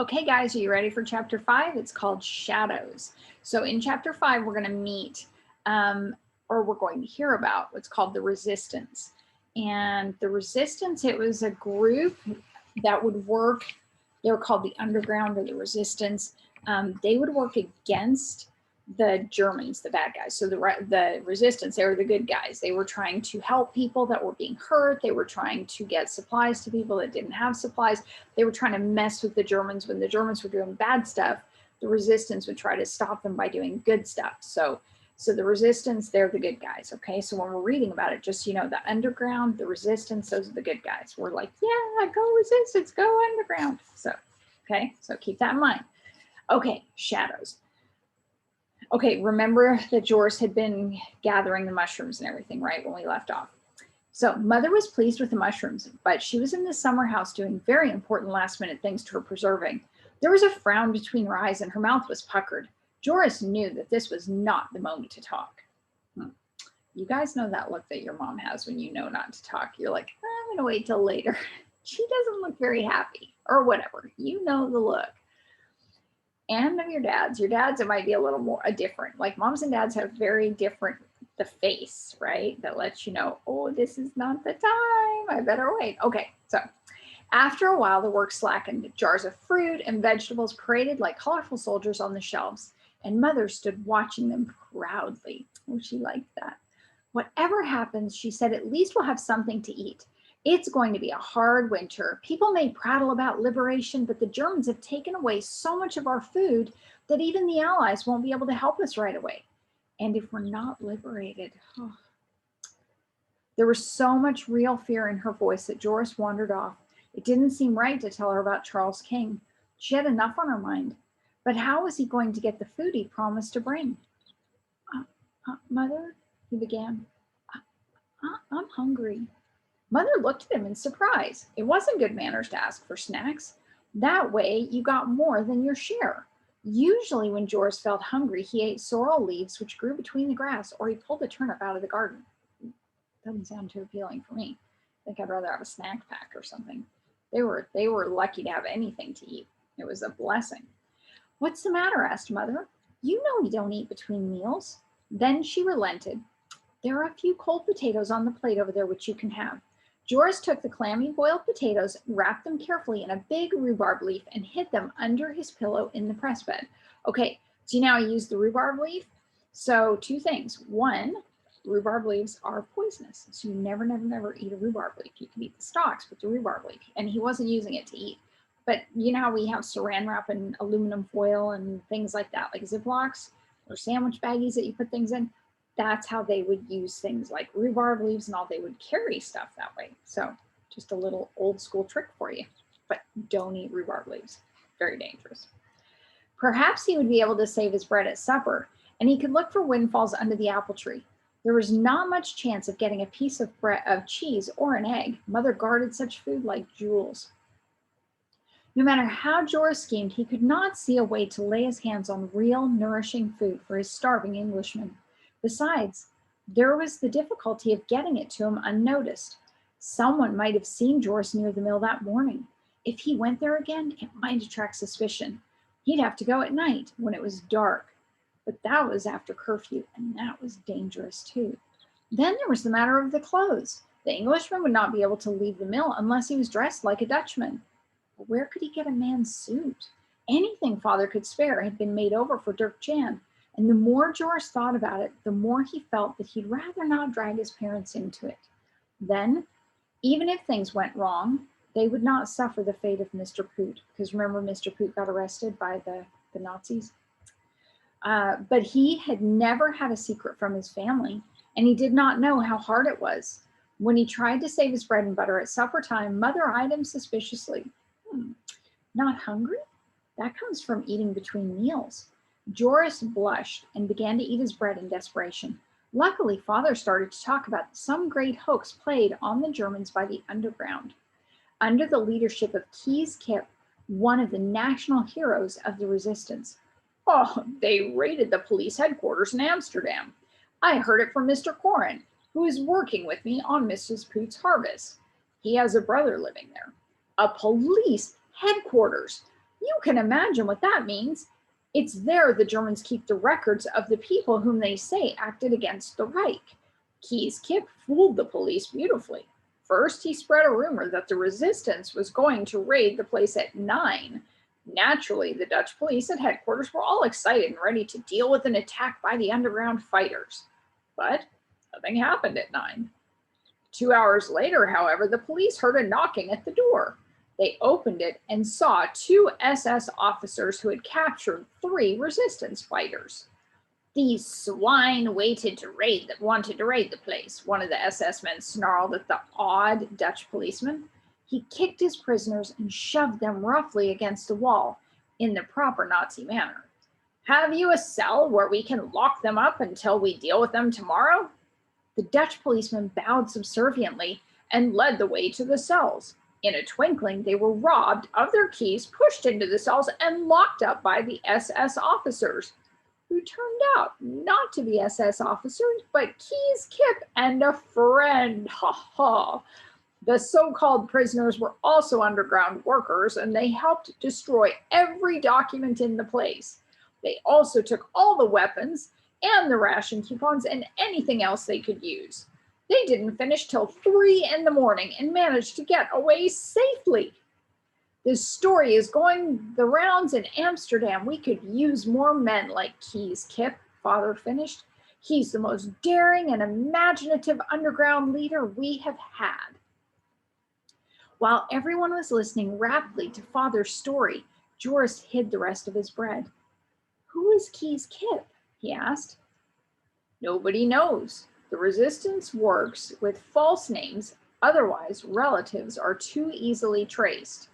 Okay, guys, are you ready for chapter 5? It's called Shadows. So in chapter 5, we're going to meet, or we're going to hear about what's called the Resistance. And the Resistance, it was a group that would work. They were called the Underground or the Resistance. They would work against the Germans, the bad guys. So the Resistance, they were the good guys. They were trying to help people that were being hurt. They were trying to get supplies to people that didn't have supplies. They were trying to mess with the Germans. When the Germans were doing bad stuff, the Resistance would try to stop them by doing good stuff. So the Resistance, they're the good guys. Okay, so when we're reading about it, just, the Underground, the Resistance, those are the good guys. We're like, yeah, go Resistance, go Underground. So, okay, so keep that in mind. Okay, Shadows. Okay, remember that Joris had been gathering the mushrooms and everything, right, when we left off. So Mother was pleased with the mushrooms, but she was in the summer house doing very important last-minute things to her preserving. There was a frown between her eyes and her mouth was puckered. Joris knew that this was not the moment to talk. You guys know that look that your mom has when you know not to talk. You're like, I'm going to wait till later. She doesn't look very happy or whatever. You know the look. And of your dads, it might be a little more different. Like moms and dads have very different, the face, right? That lets you know, oh, this is not the time. I better wait. Okay, so after a while, the work slackened. Jars of fruit and vegetables paraded like colorful soldiers on the shelves, and Mother stood watching them proudly. Oh, she liked that. Whatever happens, she said, at least we'll have something to eat. It's going to be a hard winter. People may prattle about liberation, but the Germans have taken away so much of our food that even the Allies won't be able to help us right away. And if we're not liberated, There was so much real fear in her voice that Joris wandered off. It didn't seem right to tell her about Charles King. She had enough on her mind. But how was he going to get the food he promised to bring? Mother, he began, I'm hungry. Mother looked at him in surprise. It wasn't good manners to ask for snacks. That way, you got more than your share. Usually, when Joris felt hungry, he ate sorrel leaves which grew between the grass, or he pulled a turnip out of the garden. Doesn't sound too appealing for me. I think I'd rather have a snack pack or something. They were lucky to have anything to eat. It was a blessing. What's the matter? Asked Mother. You know we don't eat between meals. Then she relented. There are a few cold potatoes on the plate over there which you can have. Joris took the clammy boiled potatoes, wrapped them carefully in a big rhubarb leaf, and hid them under his pillow in the press bed. Okay, so now I use the rhubarb leaf. So two things. One, rhubarb leaves are poisonous. So you never eat a rhubarb leaf. You can eat the stalks, but the rhubarb leaf. And he wasn't using it to eat. But you know how we have saran wrap and aluminum foil and things like that, like Ziplocs or sandwich baggies that you put things in? That's how they would use things like rhubarb leaves and all. They would carry stuff that way. So just a little old school trick for you, but don't eat rhubarb leaves. Very dangerous. Perhaps he would be able to save his bread at supper, and he could look for windfalls under the apple tree. There was not much chance of getting a piece of bread, of cheese, or an egg. Mother guarded such food like jewels. No matter how Joris schemed, he could not see a way to lay his hands on real, nourishing food for his starving Englishman. Besides, there was the difficulty of getting it to him unnoticed. Someone might have seen Joris near the mill that morning. If he went there again, it might attract suspicion. He'd have to go at night when it was dark. But that was after curfew, and that was dangerous too. Then there was the matter of the clothes. The Englishman would not be able to leave the mill unless he was dressed like a Dutchman. But where could he get a man's suit? Anything Father could spare had been made over for Dirk Jan. And the more Joris thought about it, the more he felt that he'd rather not drag his parents into it. Then, even if things went wrong, they would not suffer the fate of Mr. Poot, because remember Mr. Poot got arrested by the Nazis? But he had never had a secret from his family, and he did not know how hard it was. When he tried to save his bread and butter at supper time, Mother eyed him suspiciously. Not hungry? That comes from eating between meals. Joris blushed and began to eat his bread in desperation. Luckily, Father started to talk about some great hoax played on the Germans by the Underground, under the leadership of Kees Kip, one of the national heroes of the resistance. Oh, they raided the police headquarters in Amsterdam. I heard it from Mr. Corin, who is working with me on Mrs. Poot's harvest. He has a brother living there. A police headquarters. You You can imagine what that means. It's there the Germans keep the records of the people whom they say acted against the Reich. Keyes Kip fooled the police beautifully. First, he spread a rumor that the resistance was going to raid the place at 9. Naturally, the Dutch police at headquarters were all excited and ready to deal with an attack by the underground fighters. But nothing happened at 9. 2 hours later, however, the police heard a knocking at the door. They opened it and saw 2 SS officers who had captured 3 resistance fighters. These swine wanted to raid the place, one of the SS men snarled at the awed Dutch policeman. He kicked his prisoners and shoved them roughly against the wall in the proper Nazi manner. Have you a cell where we can lock them up until we deal with them tomorrow? The Dutch policeman bowed subserviently and led the way to the cells. In a twinkling, they were robbed of their keys, pushed into the cells, and locked up by the SS officers, who turned out not to be SS officers, but Keyes Kip and a friend. Ha ha. The so-called prisoners were also underground workers, and they helped destroy every document in the place. They also took all the weapons and the ration coupons and anything else they could use. They didn't finish till 3 in the morning and managed to get away safely. This story is going the rounds in Amsterdam. We could use more men like Keyes Kip, Father finished. He's the most daring and imaginative underground leader we have had. While everyone was listening raptly to Father's story, Joris hid the rest of his bread. Who is Keyes Kip? He asked. Nobody knows. The resistance works with false names, otherwise relatives are too easily traced.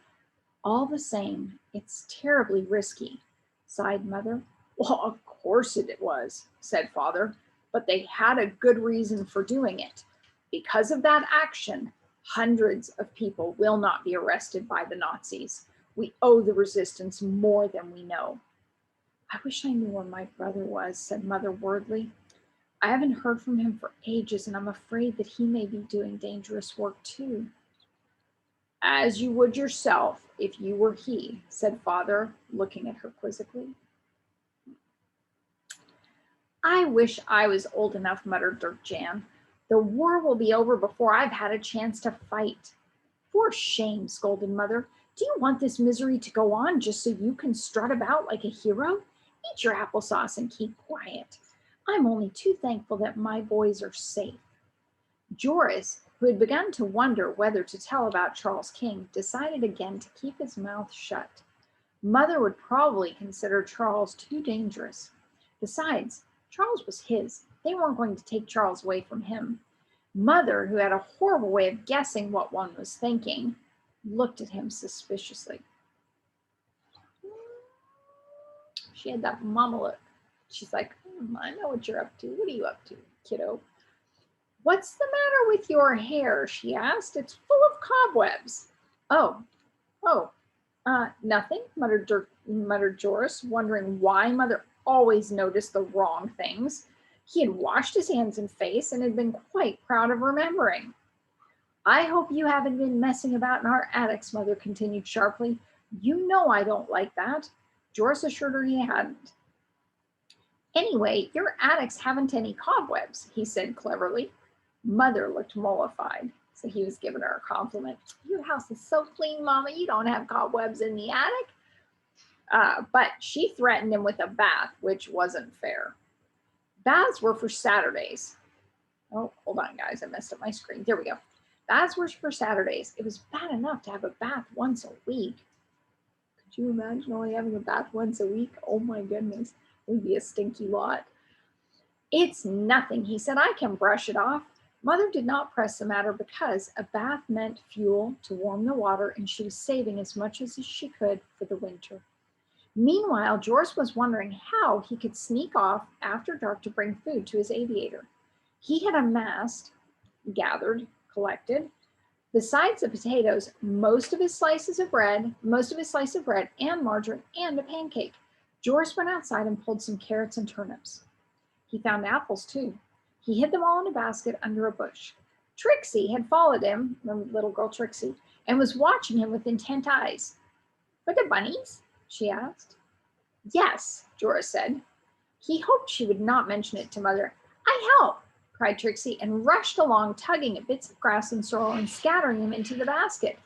All the same, it's terribly risky, sighed Mother. Well, of course it was, said Father, but they had a good reason for doing it. Because of that action, hundreds of people will not be arrested by the Nazis. We owe the resistance more than we know. I wish I knew where my brother was, said Mother wordly. I haven't heard from him for ages, and I'm afraid that he may be doing dangerous work too. As you would yourself if you were he, said Father, looking at her quizzically. I wish I was old enough, muttered Dirk Jan. The war will be over before I've had a chance to fight. For shame, scolded Mother. Do you want this misery to go on just so you can strut about like a hero? Eat your applesauce and keep quiet. I'm only too thankful that my boys are safe. Joris, who had begun to wonder whether to tell about Charles King, decided again to keep his mouth shut. Mother would probably consider Charles too dangerous. Besides, Charles was his. They weren't going to take Charles away from him. Mother, who had a horrible way of guessing what one was thinking, looked at him suspiciously. She had that mama look. She's like, I know what you're up to. What are you up to, kiddo? What's the matter with your hair? She asked. It's full of cobwebs. Nothing, muttered Joris, wondering why Mother always noticed the wrong things. He had washed his hands and face and had been quite proud of remembering. I hope you haven't been messing about in our attics, Mother continued sharply. You know I don't like that. Joris assured her he hadn't. Anyway, your attics haven't any cobwebs, he said cleverly. Mother looked mollified, so he was giving her a compliment. Your house is so clean, Mama, you don't have cobwebs in the attic. But she threatened him with a bath, which wasn't fair. Baths were for Saturdays. Oh, hold on, guys. I messed up my screen. There we go. Baths were for Saturdays. It was bad enough to have a bath once a week. Could you imagine only having a bath once a week? Oh, my goodness. It would be a stinky lot. It's nothing, he said. I can brush it off. Mother did not press the matter because a bath meant fuel to warm the water, and she was saving as much as she could for the winter. Meanwhile, Joris was wondering how he could sneak off after dark to bring food to his aviator. He had amassed, gathered, collected, besides the potatoes, most of his slice of bread and margarine and a pancake. Joris went outside and pulled some carrots and turnips. He found apples too. He hid them all in a basket under a bush. Trixie had followed him, the little girl Trixie, and was watching him with intent eyes. For the bunnies? she asked. Yes, Joris said. He hoped she would not mention it to Mother. I help, cried Trixie, and rushed along, tugging at bits of grass and sorrel and scattering them into the basket.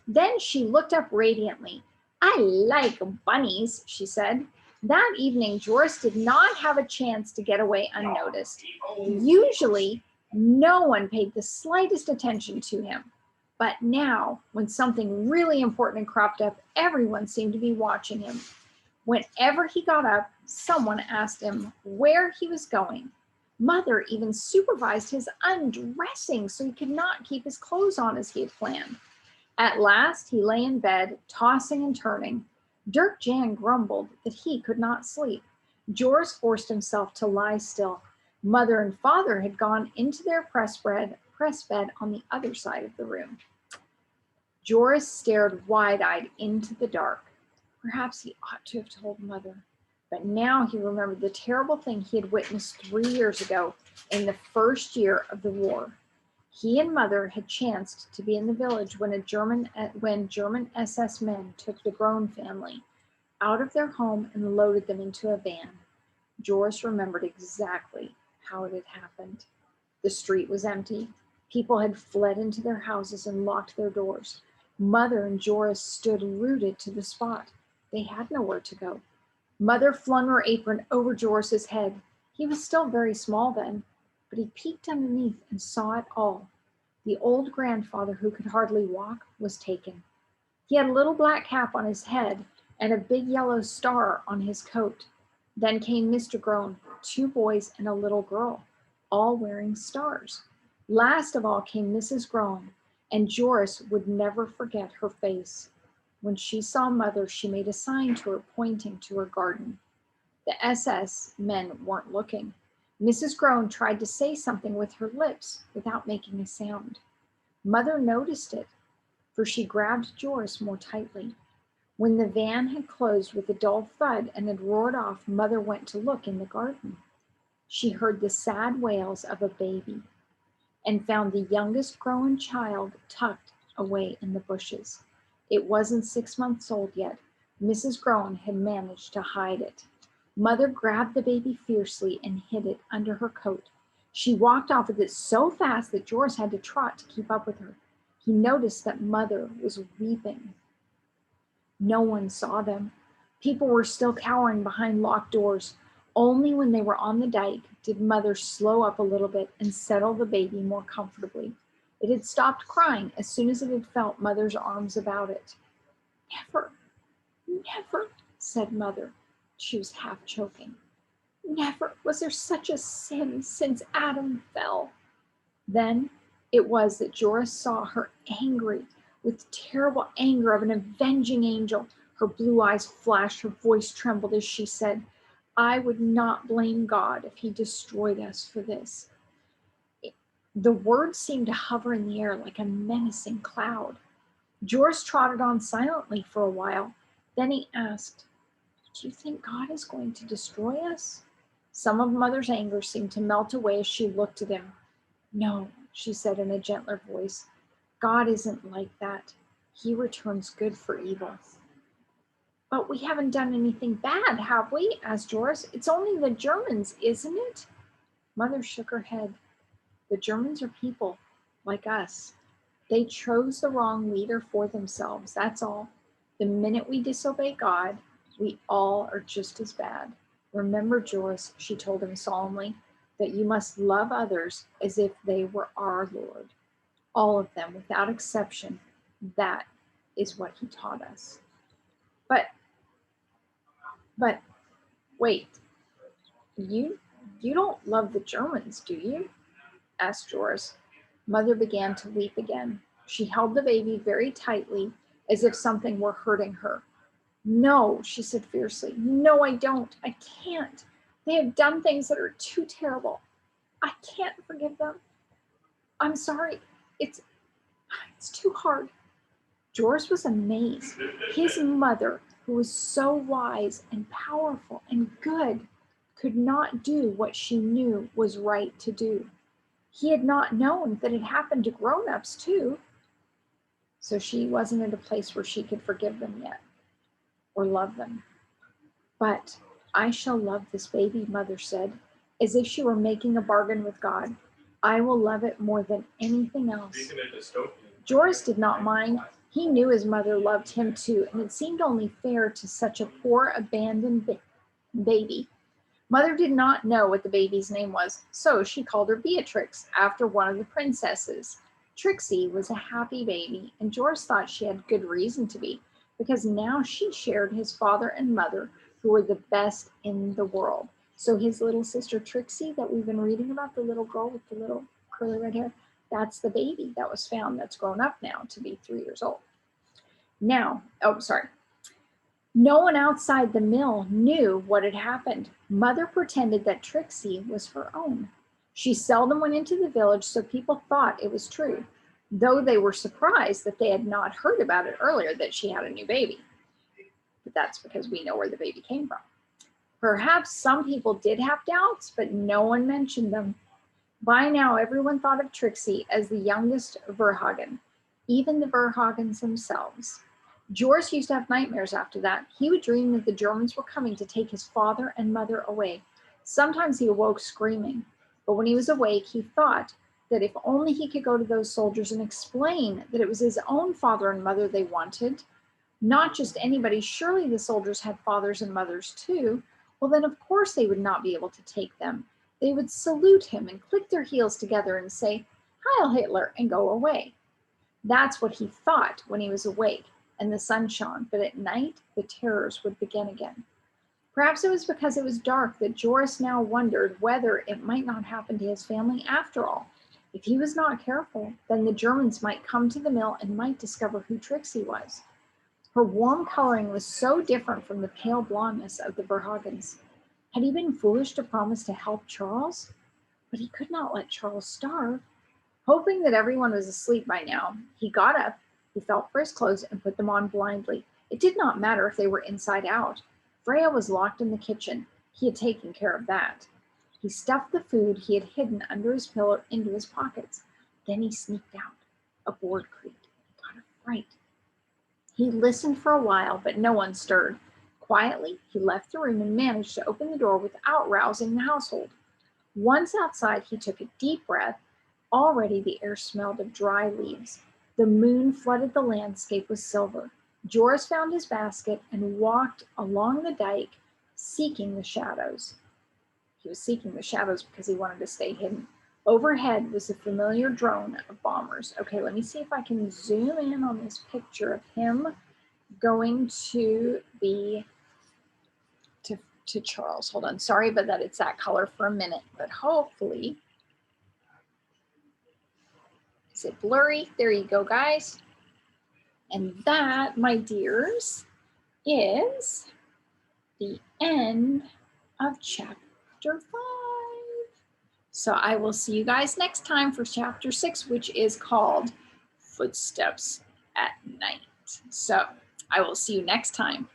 Then she looked up radiantly. I like bunnies, she said. That evening, Joris did not have a chance to get away unnoticed. Usually, no one paid the slightest attention to him. But now, when something really important cropped up, everyone seemed to be watching him. Whenever he got up, someone asked him where he was going. Mother even supervised his undressing so he could not keep his clothes on as he had planned. At last, he lay in bed, tossing and turning. Dirk Jan grumbled that he could not sleep. Joris forced himself to lie still. Mother and Father had gone into their press bed on the other side of the room. Joris stared wide-eyed into the dark. Perhaps he ought to have told Mother. But now he remembered the terrible thing he had witnessed 3 years ago in the first year of the war. He and Mother had chanced to be in the village when German SS men took the Groen family out of their home and loaded them into a van. Joris remembered exactly how it had happened. The street was empty. People had fled into their houses and locked their doors. Mother and Joris stood rooted to the spot. They had nowhere to go. Mother flung her apron over Joris's head. He was still very small then, but he peeked underneath and saw it all. The old grandfather, who could hardly walk, was taken. He had a little black cap on his head and a big yellow star on his coat. Then came Mr. Groen, 2 boys and a little girl, all wearing stars. Last of all came Mrs. Groen, and Joris would never forget her face. When she saw Mother, she made a sign to her, pointing to her garden. The SS men weren't looking. Mrs. Groen tried to say something with her lips without making a sound. Mother noticed it, for she grabbed Joris more tightly. When the van had closed with a dull thud and had roared off, Mother went to look in the garden. She heard the sad wails of a baby and found the youngest Groen child tucked away in the bushes. It wasn't 6 months old yet. Mrs. Groen had managed to hide it. Mother grabbed the baby fiercely and hid it under her coat. She walked off with it so fast that Joris had to trot to keep up with her. He noticed that Mother was weeping. No one saw them. People were still cowering behind locked doors. Only when they were on the dike did Mother slow up a little bit and settle the baby more comfortably. It had stopped crying as soon as it had felt Mother's arms about it. Never, never, said Mother. She was half choking. Never was there such a sin since Adam fell. Then it was that Joris saw her angry, with terrible anger of an avenging angel. Her blue eyes flashed, her voice trembled as she said, I would not blame God if he destroyed us for this. The words seemed to hover in the air like a menacing cloud. Joris trotted on silently for a while. Then he asked, do you think God is going to destroy us? Some of Mother's anger seemed to melt away as she looked at him. No, she said in a gentler voice. God isn't like that. He returns good for evil. But we haven't done anything bad, have we? Asked Joris. It's only the Germans, isn't it? Mother shook her head. The Germans are people, like us. They chose the wrong leader for themselves, that's all. The minute we disobey God, we all are just as bad. Remember, Joris, she told him solemnly, that you must love others as if they were our Lord. All of them, without exception. That is what he taught us. But wait, you don't love the Germans, do you? Asked Joris. Mother began to weep again. She held the baby very tightly, as if something were hurting her. No, she said fiercely. No, I don't. I can't. They have done things that are too terrible. I can't forgive them. I'm sorry. It's too hard. Joris was amazed. His mother, who was so wise and powerful and good, could not do what she knew was right to do. He had not known that it happened to grown-ups too. So she wasn't in a place where she could forgive them yet. or love them. But I shall love this baby, Mother said, as if she were making a bargain with God. I will love it more than anything else. Joris did not mind. He knew his mother loved him too, and it seemed only fair to such a poor, abandoned baby. Mother did not know what the baby's name was, so she called her Beatrix, after one of the princesses. Trixie was a happy baby, and Joris thought she had good reason to be, because now she shared his father and mother, who were the best in the world. So his little sister Trixie that we've been reading about, the little girl with the little curly red hair, that's the baby that was found that's grown up now to be 3 years old. Now, no one outside the mill knew what had happened. Mother pretended that Trixie was her own. She seldom went into the village, so people thought it was true, though they were surprised that they had not heard about it earlier, that she had a new baby. But that's because we know where the baby came from. Perhaps some people did have doubts, but no one mentioned them. By now, everyone thought of Trixie as the youngest Verhagen, even the Verhagens themselves. Joris used to have nightmares after that. He would dream that the Germans were coming to take his father and mother away. Sometimes he awoke screaming, but when he was awake, he thought that if only he could go to those soldiers and explain that it was his own father and mother they wanted, not just anybody. Surely the soldiers had fathers and mothers too. Well, then of course they would not be able to take them. They would salute him and click their heels together and say, "Heil Hitler," and go away. That's what he thought when he was awake and the sun shone, but at night the terrors would begin again. Perhaps it was because it was dark that Joris now wondered whether it might not happen to his family after all. If he was not careful, then the Germans might come to the mill and might discover who Trixie was. Her warm coloring was so different from the pale blondness of the Verhagens. Had he been foolish to promise to help Charles? But he could not let Charles starve. Hoping that everyone was asleep by now, he got up, he felt for his clothes and put them on blindly. It did not matter if they were inside out. Freya was locked in the kitchen. He had taken care of that. He stuffed the food he had hidden under his pillow into his pockets. Then he sneaked out. A board creaked. He got a fright. He listened for a while, but no one stirred. Quietly, he left the room and managed to open the door without rousing the household. Once outside, he took a deep breath. Already the air smelled of dry leaves. The moon flooded the landscape with silver. Joris found his basket and walked along the dike, seeking the shadows. He was seeking the shadows because he wanted to stay hidden. Overhead was the familiar drone of bombers. Okay, let me see if I can zoom in on this picture of him going to Charles. Hold on, sorry about that. It's that color for a minute, but hopefully. Is it blurry? There you go, guys. And that, my dears, is the end of chapter 5. So I will see you guys next time for chapter 6, which is called Footsteps at Night. So I will see you next time.